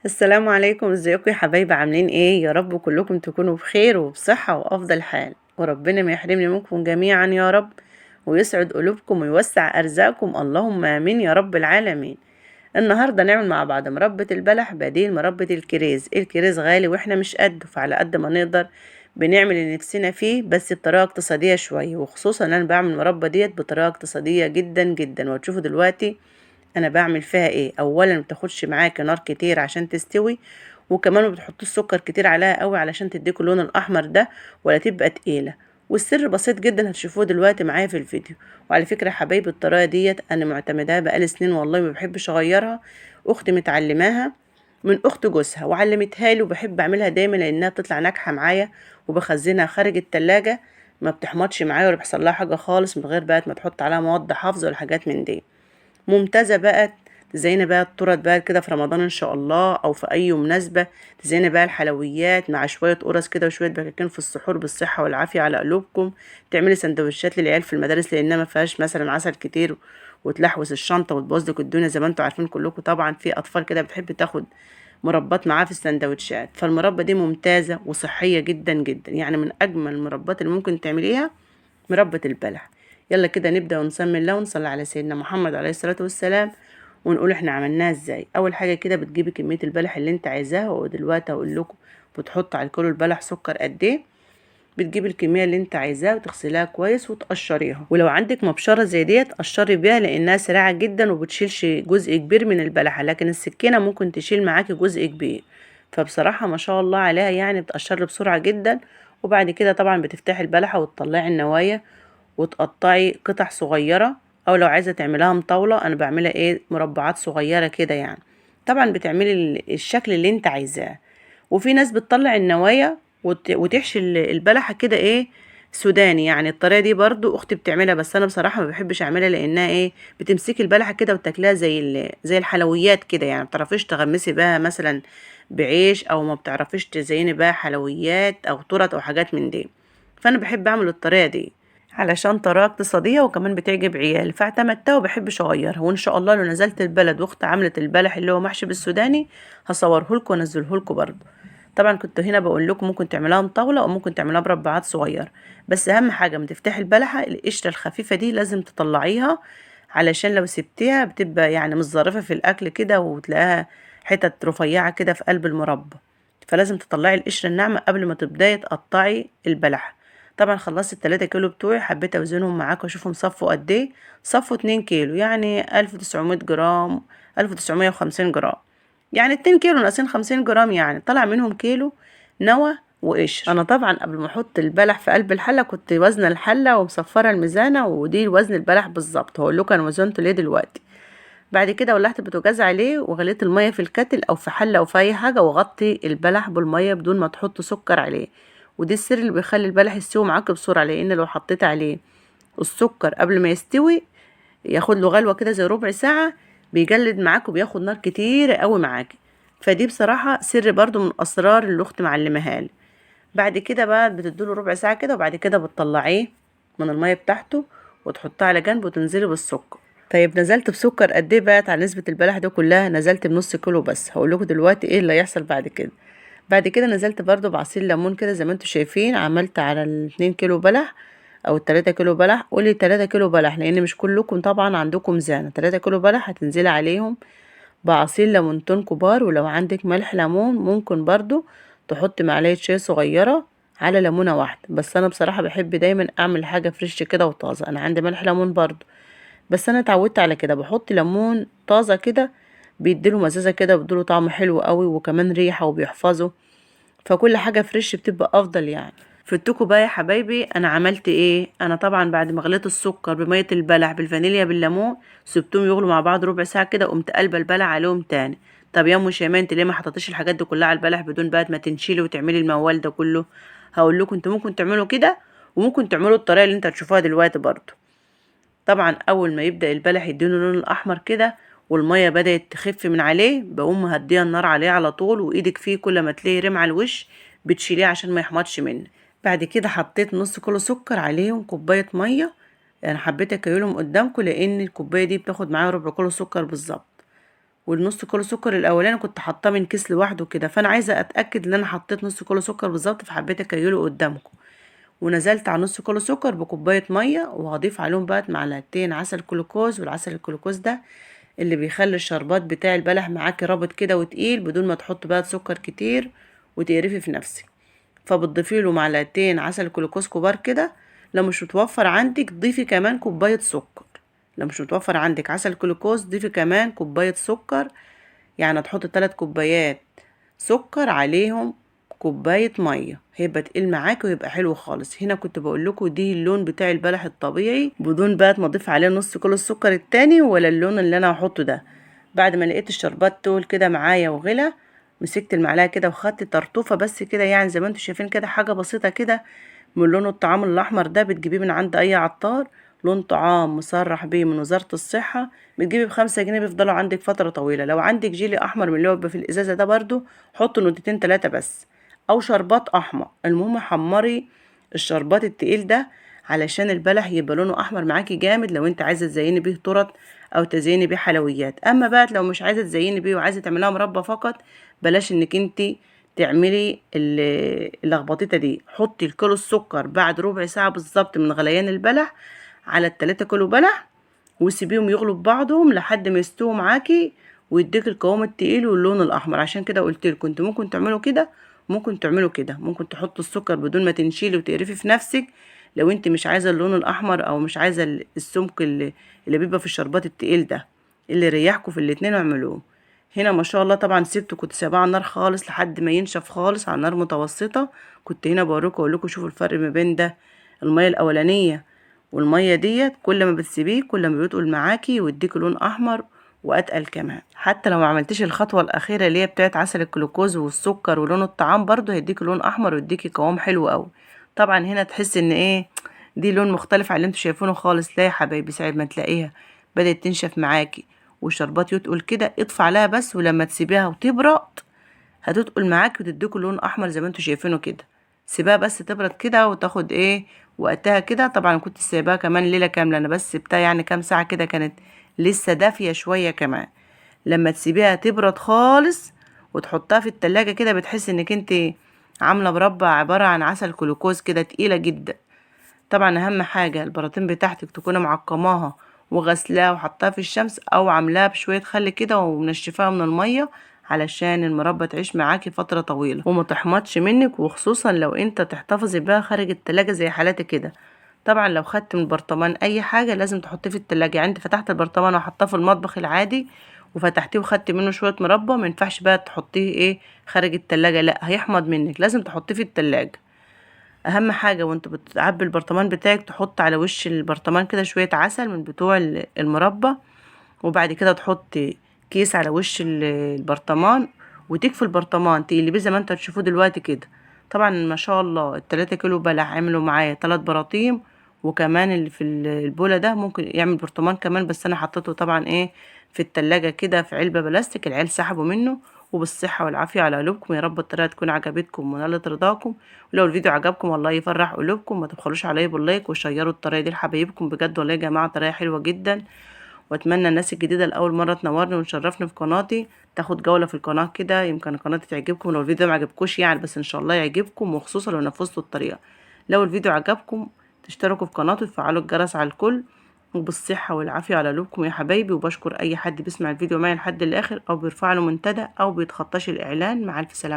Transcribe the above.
السلام عليكم، ازيكم يا حبايبي؟ عاملين ايه؟ يا رب كلكم تكونوا بخير وبصحة وافضل حال، وربنا ما يحرمني منكم جميعا يا رب، ويسعد قلوبكم ويوسع ارزاقكم، اللهم امين يا رب العالمين. النهارده نعمل مع بعض مربى البلح بديل مربى الكريز. الكريز غالي واحنا مش قده، فعلى قد ما نقدر بنعمل اللي نفسنا فيه، بس بطريقة اقتصادية شوية، وخصوصا انا بعمل المربى ديت بطريقة اقتصادية جدا جدا، وهتشوفوا دلوقتي انا بعمل فيها ايه. اولا ما بتاخدش معاك نار كتير عشان تستوي، وكمان ما بتحطوش سكر كتير عليها قوي علشان تديكوا اللون الاحمر ده، ولا تبقى تقيله. والسر بسيط جدا هتشوفوه دلوقتي معايا في الفيديو. وعلى فكره يا حبايبي، الطريقه ديت انا معتمداها بقالي سنين والله، ما بحبش اغيرها. اختي متعلماها من اخت جوزها وعلمتها لي، وبحب اعملها دايما لانها بتطلع ناجحه معايا، وبخزنها خارج التلاجة. ما بتحمضش معايا ولا بيحصل لها حاجه خالص، من غير بقى ما تحط عليها مواد حافظه ولا حاجات من دي. ممتازة بقى. تزيني بقى التورت بقى كده في رمضان ان شاء الله، او في اي مناسبة. تزيني بقى الحلويات مع شوية قرص كده وشوية بكاكين في السحور، بالصحة والعافية على قلوبكم. تعملي سندوتشات للعيال في المدارس، لانها ما فيهاش مثلا عسل كتير وتلحوس الشنطة وتبوظ لك الدنيا، زي ما انتوا عارفين كلكم طبعا. في اطفال كده بتحب تاخد مربات معاه في السندوتشات، فالمربى دي ممتازة وصحية جدا جدا، يعني من اجمل المربات اللي ممكن تعمليها مربى البلح. يلا كده نبدأ ونسمي الله ونصلي على سيدنا محمد عليه الصلاة والسلام، ونقول احنا عملناها ازاي. اول حاجة كده بتجيبي كمية البلح اللي انت عايزاها، ودلوقتي هقول لكم بتحط على الكيلو البلح سكر قد ايه. بتجيبي الكمية اللي انت عايزاها وتغسليها كويس وتقشريها، ولو عندك مبشرة زي ديت قشري بيها، لانها سريعة جدا وبتشيلش جزء كبير من البلحة، لكن السكينة ممكن تشيل معاكي جزء كبير. فبصراحة ما شاء الله عليها، يعني بتقشر بسرعة جدا. وبعد كده طبعا بتفتحي البلحة وتطلعي النوايا وتقطعي قطع صغيرة، او لو عايزة تعملها مطاولة، انا بعملها ايه مربعات صغيرة كده يعني. طبعا بتعملي الشكل اللي انت عايزاه. وفي ناس بتطلع النوايا وتحشي البلحة كده ايه سوداني، يعني الطريقة دي برضو اختي بتعملها، بس انا بصراحة ما بحبش اعملها، لانها ايه بتمسكي البلحة كده وتاكلها زي الحلويات كده، يعني ما بتعرفيش تغمسي بها مثلا بعيش، او ما بتعرفيش تزيني بها حلويات او تورت او حاجات من دي. فانا بحب اعمل الطريقة دي علشان طريقة اقتصادية، وكمان بتعجب عيالي، فاعتمدتها وبحبش اغيرها. وان شاء الله لو نزلت البلد واختي عملت البلح اللي هو محشي بالسوداني، هصورهولكوا وانزلهولكوا برضه. طبعا كنت هنا بقول لكم ممكن تعملوها مطاولة او ممكن تعملوها مربعات صغيرة، بس اهم حاجة ما تفتحي البلحة القشرة الخفيفة دي لازم تطلعيها، علشان لو سبتيها بتبقى يعني مش ظريفة في الاكل كده، وتلاقيها حتت رفيعة كده في قلب المربى. فلازم تطلعي القشرة الناعمة قبل ما تبداي تقطعي البلح. طبعا خلصت ال3 كيلو بتوعي، حبيت اوزنهم معاكم واشوفهم صفوا قد ايه. صفوا 2 كيلو، يعني 1900 جرام، 1950 جرام، يعني 2 كيلو ناقصين 50 جرام، يعني طلع منهم كيلو نوى وقشر. انا طبعا قبل ما احط البلح في قلب الحله كنت وزنه الحله ومصفره الميزانه، ودي وزن البلح بالظبط. هقول لكم انا وزنته ليه دلوقتي. بعد كده ولعت البوتاجاز عليه وغليت الميه في الكاتل او في حله او في اي حاجه، وغطي البلح بالميه بدون ما تحط سكر عليه. ودي السر اللي بيخلي البلح يستوي معاك بسرعه، لان لو حطيت عليه السكر قبل ما يستوي ياخد له غلوه كده زي ربع ساعه، بيجلد معاك وبياخد نار كتير قوي معاك. فدي بصراحه سر برضو من الاسرار اللي اختي معلمها لي. بعد كده بقى بتديله ربع ساعه كده، وبعد كده بتطلعيه من الميه بتاعته وتحطها على جنب وتنزلي بالسكر. طيب نزلت بسكر قد ايه بقى على نسبة البلح ده كلها؟ نزلت بنص كيلو بس. هقول لكم دلوقتي ايه اللي هيحصل بعد كده. بعد كده نزلت برضو بعصير ليمون كده زي ما انتم شايفين. عملت على ال2 كيلو بلح او ال3 كيلو بلح، قولي 3 كيلو بلح لان مش كلكم طبعا عندكم ميزانة. 3 كيلو بلح هتنزلي عليهم بعصير ليمونتين كبار، ولو عندك ملح ليمون ممكن برضو تحط معلقة شاي صغيرة على ليمونة واحدة. بس انا بصراحة بحب دايما اعمل حاجة فريش كده وطازة. انا عندي ملح ليمون برضو، بس انا اتعودت على كده، بحط ليمون طازه كده بيديله مزازه كده وبيديله طعم حلو قوي، وكمان ريحه وبيحفظه. فكل حاجه فريش بتبقى افضل يعني. فدتكوا بقى يا حبايبي انا عملت ايه. انا طبعا بعد ما غليت السكر بميه البلح بالفانيليا بالليمون، سبتهم يغلوا مع بعض ربع ساعه كده، قمت قلبه البلح عليهم تاني. طب يا ام شيماء انت ليه ما حطيتيش الحاجات دي كلها على البلح بدون بقى ما تنشيلي وتعملي الموال ده كله؟ هقول لكم انتوا ممكن تعملوا كده، وممكن تعملوا الطريقه اللي انت هتشوفوها دلوقتي برضه. طبعا اول ما يبدأ البلح يديله اللون الاحمر كده والمية بدأت تخف من عليه، بقوم مهديه النار عليه على طول، وايدك فيه كل ما تلاقي ريم على الوش بتشيليه عشان ما يحمضش منك. بعد كده حطيت نص كيلو سكر عليهم كوباية مية، يعني حبيت اكيلهم قدامكم لان الكوباية دي بتاخد معايا ربع كيلو سكر بالظبط. والنص كيلو سكر الاولاني كنت حاطاه من كيس لوحده كده، فانا عايزه اتاكد ان انا حطيت نص كيلو سكر بالظبط، فحبيت اكيله قدامكم. ونزلت على نص كيلو سكر بكوبايه ميه، وهضيف عليهم بقى معلقتين عسل كلوكوز. والعسل الكلوكوز ده اللي بيخلي الشربات بتاع البلح معاكي رابط كده وتقيل، بدون ما تحط بقى سكر كتير وتقرفي في نفسك. فبتضيفي له معلقتين عسل كلوكوز كبار كده. لو مش متوفر عندك ضيفي كمان كوبايه سكر. لو مش متوفر عندك عسل كلوكوز ضيفي كمان كوبايه سكر. يعني هتحط 3 كوبايات سكر عليهم كوباية مية، هيبقى تقيل معاك ويبقى حلو خالص. هنا كنت بقول لكم دي اللون بتاع البلح الطبيعي، بدون بقى ما اضيف عليه نص كيلو السكر التاني ولا اللون اللي انا هحطه ده. بعد ما لقيت الشربات طول كده معايا وغلى، مسكت المعلقه كده وخدت طرطوفه بس كده، يعني زي ما انتم شايفين كده حاجه بسيطه كده من لون الطعام الاحمر ده، بتجيبيه من عند اي عطار، لون طعام مصرح بيه من وزاره الصحه، بتجيبي ب5 جنيه، بيفضلوا عندك فتره طويله. لو عندك جيلي احمر من اللي هو بيبقى في الازازه ده برضو، حطوا نقطتين 3 بس، او شربات احمر. المهم حمري الشربات التقيل ده علشان البلح يبقى لونه احمر معاكي جامد، لو انت عايزه تزيني بيه تورت او تزيني بيه حلويات. اما بقى لو مش عايزه تزيني بيه وعايزه تعملها مربى فقط، بلاش انك انت تعملي اللخبطيطه دي. حطي الكيلو السكر بعد ربع ساعه بالظبط من غليان البلح على ال3 كيلو بلح، وسيبيهم يغلوا ببعضهم لحد ما يستووا معاكي ويديك القوام التقيل واللون الاحمر. عشان كده قلت لكم انتوا ممكن تعملوا كده، ممكن تعملوا كده، ممكن تحطوا السكر بدون ما تنشيلي وتقرفي في نفسك. لو انت مش عايزه اللون الاحمر او مش عايزه السمك اللي بيبقى في الشربات التقيل ده، اللي يريحكم في الاتنين اعملوه. هنا ما شاء الله طبعا سبته، كنت سايباه على النار خالص لحد ما ينشف خالص على نار متوسطه. كنت هنا بوريكم اقول لكم شوفوا الفرق ما بين ده الميه الاولانيه والميه ديت، كل ما بتسيبيه كل ما بيتقل معاكي ويديكي لون احمر واتقل كمان. حتى لو ما عملتيش الخطوه الاخيره اللي هي بتاعت عسل الجلوكوز والسكر ولون الطعام، برضو هيديكي لون احمر ويديكي قوام حلو قوي. طبعا هنا تحس ان ايه، دي لون مختلف عن اللي انتوا شايفينه خالص. لا يا حبايبي، ساعة ما تلاقيها بدأت تنشف معاكي والشربات يتقل كده، اطفي عليها بس، ولما تسيبيها وتبرد هتتقل معاكي وتديكوا لون احمر زي ما انتوا شايفينه كده. سيبها بس تبرد كده وتاخد ايه وقتها كده. طبعا كنت سايباها كمان ليله كامله، انا بس سبتها يعني كام ساعه كده، كانت لسه دافيه شويه كمان. لما تسيبيها تبرد خالص وتحطها في التلاجة كده، بتحس انك انت عامله مربى عباره عن عسل جلوكوز كده تقيله جدا. طبعا اهم حاجه البراطين بتاعتك تكوني معقماها وغسلاها وحطاها في الشمس، او عاملاها بشويه خل كده ومنشفاها من الميه، علشان المربى تعيش معاكي فتره طويله وما تحمضش منك، وخصوصا لو انت تحتفظي بيها خارج التلاجة زي حالاتي كده. طبعا لو خدت من البرطمان اي حاجه لازم تحطيه في التلاجة. يعني انت فتحت البرطمان وحطاه في المطبخ العادي وفتحتيه وخدت منه شويه مربى، ما ينفعش بقى تحطيه ايه خارج التلاجة، لا هيحمض منك، لازم تحطيه في التلاجة. اهم حاجه وانت بتعبي البرطمان بتاعك تحط على وش البرطمان كده شويه عسل من بتوع المربى، وبعد كده تحطي كيس على وش البرطمان، وتكفي البرطمان تقلبيه زي ما انتوا هتشوفوه دلوقتي كده. طبعا ما شاء الله ال3 كيلو بلح عملوا معايا 3 براطيم، وكمان اللي في البوله ده ممكن يعمل برطمان كمان، بس انا حطيته طبعا ايه في التلاجة كده في علبه بلاستيك، العيال سحبوا منه. وبالصحة والعافية على قلوبكم، يا رب الطريقة تكون عجبتكم ونالت رضاكم. ولو الفيديو عجبكم والله يفرح قلوبكم، ما تبخلوش عليا باللايك وشيروا الطريقة دي لحبايبكم، بجد والله يا جماعة طريقة حلوة جدا. واتمنى الناس الجديدة لأول مرة تنورني وتشرفني في قناتي، تاخد جولة في القناة كده، يمكن القناة تعجبكم. لو الفيديو ما عجبكوش يعني، بس ان شاء الله يعجبكم، وخصوصا لو نفذتوا الطريقة. لو الفيديو عجبكم تشتركوا في قناتي وتفعلوا الجرس على الكل. وبالصحة والعافية على قلوبكم يا حبايبي. وبشكر اي حد بيسمع الفيديو معايا لحد الاخر، او بيرفع له منتدى، او بيتخطاش الاعلان. مع الف سلامة.